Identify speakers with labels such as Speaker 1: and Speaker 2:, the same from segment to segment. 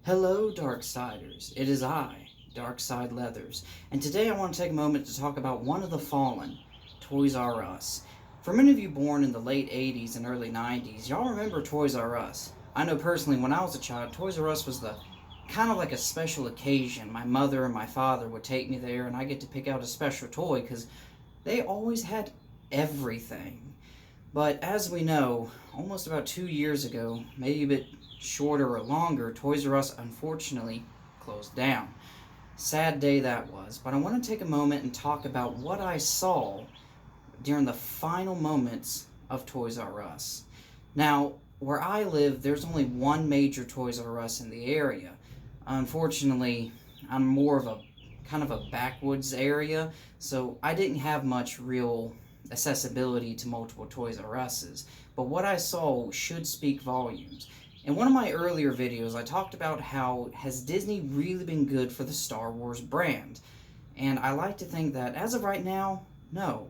Speaker 1: Hello, Darksiders. It is I, Darkside Leathers, and today I want to take a moment to talk about one of the fallen, Toys R Us. For many of you born in the late 80s and early 90s, y'all remember Toys R Us. I know personally when I was a child, Toys R Us was the kind of like a special occasion. My mother and my father would take me there, and I get to pick out a special toy because they always had everything. But as we know, almost about 2 years ago, maybe a bit shorter or longer, Toys R Us unfortunately closed down. Sad day that was, but I want to take a moment and talk about what I saw during the final moments of Toys R Us. Now, where I live, there's only one major Toys R Us in the area. Unfortunately, I'm more of a kind of a backwoods area, so I didn't have much real accessibility to multiple Toys R Us's. But what I saw should speak volumes. In one of my earlier videos, I talked about how has Disney really been good for the Star Wars brand? And I like to think that as of right now, no.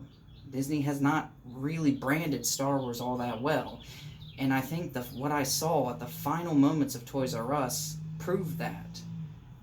Speaker 1: Disney has not really branded Star Wars all that well. And I think what I saw at the final moments of Toys R Us proved that.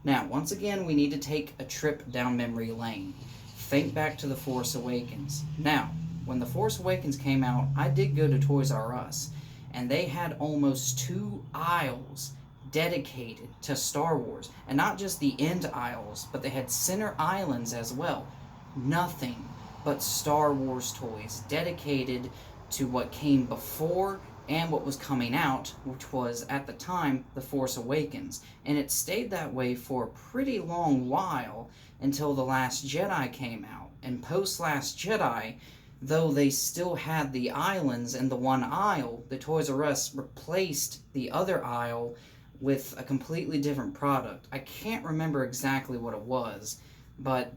Speaker 1: Now, once again, we need to take a trip down memory lane. Think back to The Force Awakens. Now, when The Force Awakens came out, I did go to Toys R Us, and they had almost 2 aisles dedicated to Star Wars. And not just the end aisles, but they had center islands as well. Nothing but Star Wars toys dedicated to what came before and what was coming out, which was, at the time, The Force Awakens. And it stayed that way for a pretty long while until The Last Jedi came out. And post Last Jedi, though they still had the islands and the one aisle, the Toys R Us replaced the other aisle with a completely different product. I can't remember exactly what it was, but,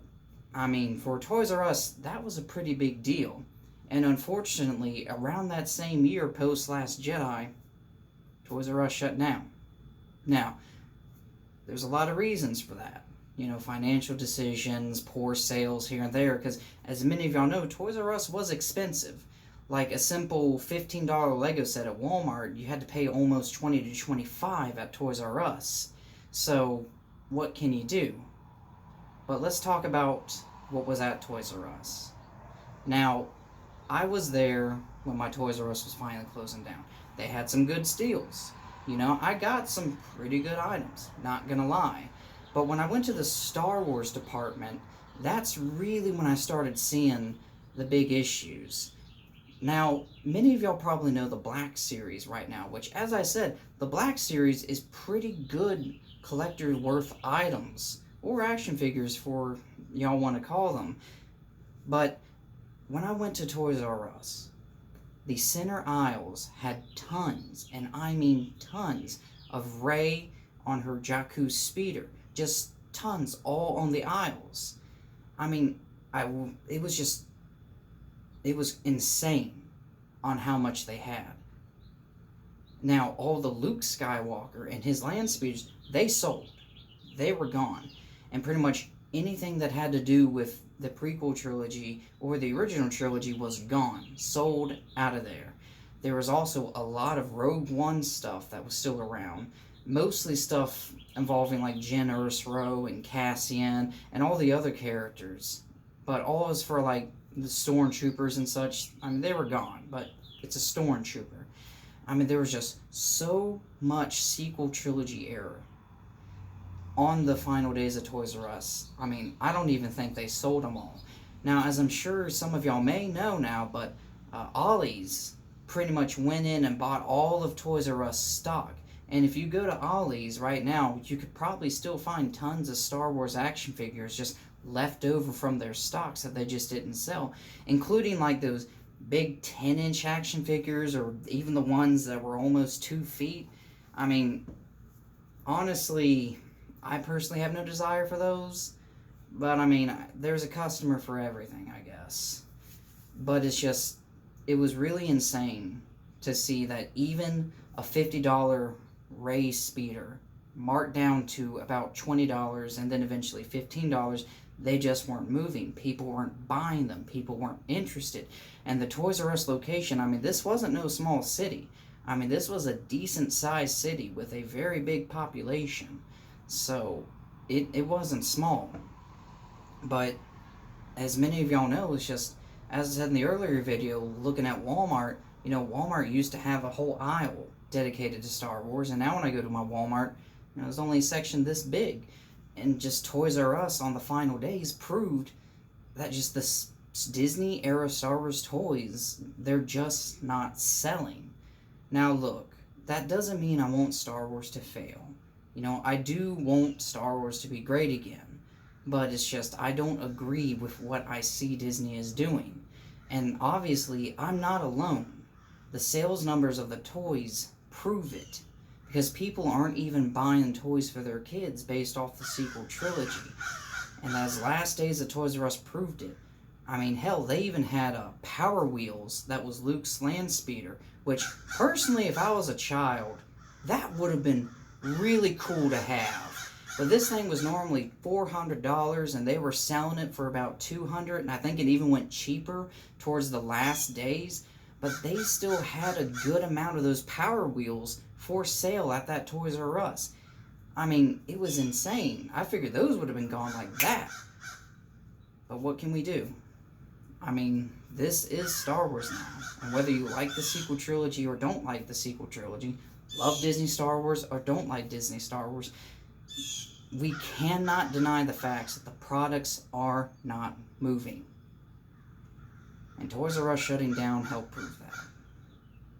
Speaker 1: I mean, for Toys R Us, that was a pretty big deal. And unfortunately, around that same year, post Last Jedi, Toys R Us shut down. Now, there's a lot of reasons for that. You know, financial decisions, poor sales here and there, because as many of y'all know, Toys R Us was expensive. Like a simple $15 Lego set at Walmart, you had to pay almost $20 to $25 at Toys R Us. So, what can you do? But let's talk about what was at Toys R Us. Now, I was there when my Toys R Us was finally closing down. They had some good steals. You know, I got some pretty good items, not gonna lie. But when I went to the Star Wars department, that's really when I started seeing the big issues. Now, many of y'all probably know the Black Series right now, which, as I said, the Black Series is pretty good collector's worth items, or action figures for y'all want to call them. But when I went to Toys R Us, the center aisles had tons, and I mean tons, of Rey on her Jakku speeder. Just tons, all on the aisles. I mean, it was insane on how much they had. Now, all the Luke Skywalker and his land speeders, they sold. They were gone. And pretty much anything that had to do with the prequel trilogy or the original trilogy was gone, sold out of there. There was also a lot of Rogue One stuff that was still around, mostly stuff involving like Jyn Erso and Cassian and all the other characters, but all was for like the stormtroopers and such. I mean, they were gone, but it's a stormtrooper. I mean, there was just so much sequel trilogy era on the final days of Toys R Us. I mean, I don't even think they sold them all. Now, as I'm sure some of y'all may know now, but Ollie's pretty much went in and bought all of Toys R Us stock. And if you go to Ollie's right now, you could probably still find tons of Star Wars action figures just left over from their stocks that they just didn't sell, including like those big 10-inch action figures or even the ones that were almost 2 feet. I mean, honestly, I personally have no desire for those, but I mean, there's a customer for everything, I guess. But it was really insane to see that even a $50 Rey speeder marked down to about $20 and then eventually $15, they just weren't moving. People weren't buying them. People weren't interested. And the Toys R Us location, I mean, this wasn't no small city. I mean, this was a decent-sized city with a very big population, so it wasn't small. But as many of y'all know, it's just, as I said in the earlier video, looking at Walmart, Walmart used to have a whole aisle dedicated to Star Wars, and now when I go to my Walmart, there's only a section this big. And just Toys R Us on the final days proved that just the Disney era Star Wars toys, they're just not selling. Now look, that doesn't mean I want Star Wars to fail. I do want Star Wars to be great again, but it's just I don't agree with what I see Disney is doing. And obviously, I'm not alone. The sales numbers of the toys prove it, because people aren't even buying toys for their kids based off the sequel trilogy. And as Last Days of Toys R Us proved it, I mean, hell, they even had Power Wheels that was Luke's land speeder, which, personally, if I was a child, that would have been really cool to have. But this thing was normally $400, and they were selling it for about $200, and I think it even went cheaper towards the last days. But they still had a good amount of those Power Wheels for sale at that Toys R Us. I mean, it was insane. I figured those would have been gone like that. But what can we do? I mean, this is Star Wars now. And whether you like the sequel trilogy or don't like the sequel trilogy, love Disney Star Wars or don't like Disney Star Wars, we cannot deny the facts that the products are not moving. And Toys R Us shutting down helped prove that.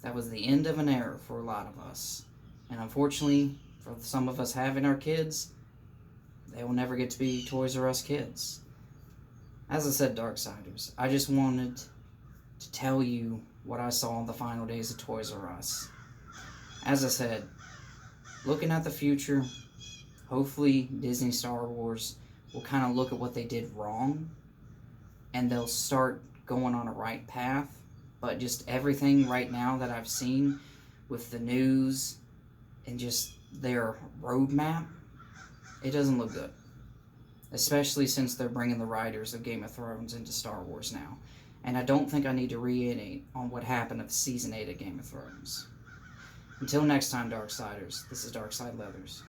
Speaker 1: That was the end of an era for a lot of us. And unfortunately, for some of us having our kids, they will never get to be Toys R Us kids. As I said, Darksiders, I just wanted to tell you what I saw in the final days of Toys R Us. As I said, looking at the future, hopefully Disney Star Wars will kind of look at what they did wrong, and they'll start going on a right path. But just everything right now that I've seen with the news and just their roadmap, it doesn't look good. Especially since they're bringing the writers of Game of Thrones into Star Wars now. And I don't think I need to reiterate on what happened at Season 8 of Game of Thrones. Until next time, Darksiders, this is Darkside Leathers.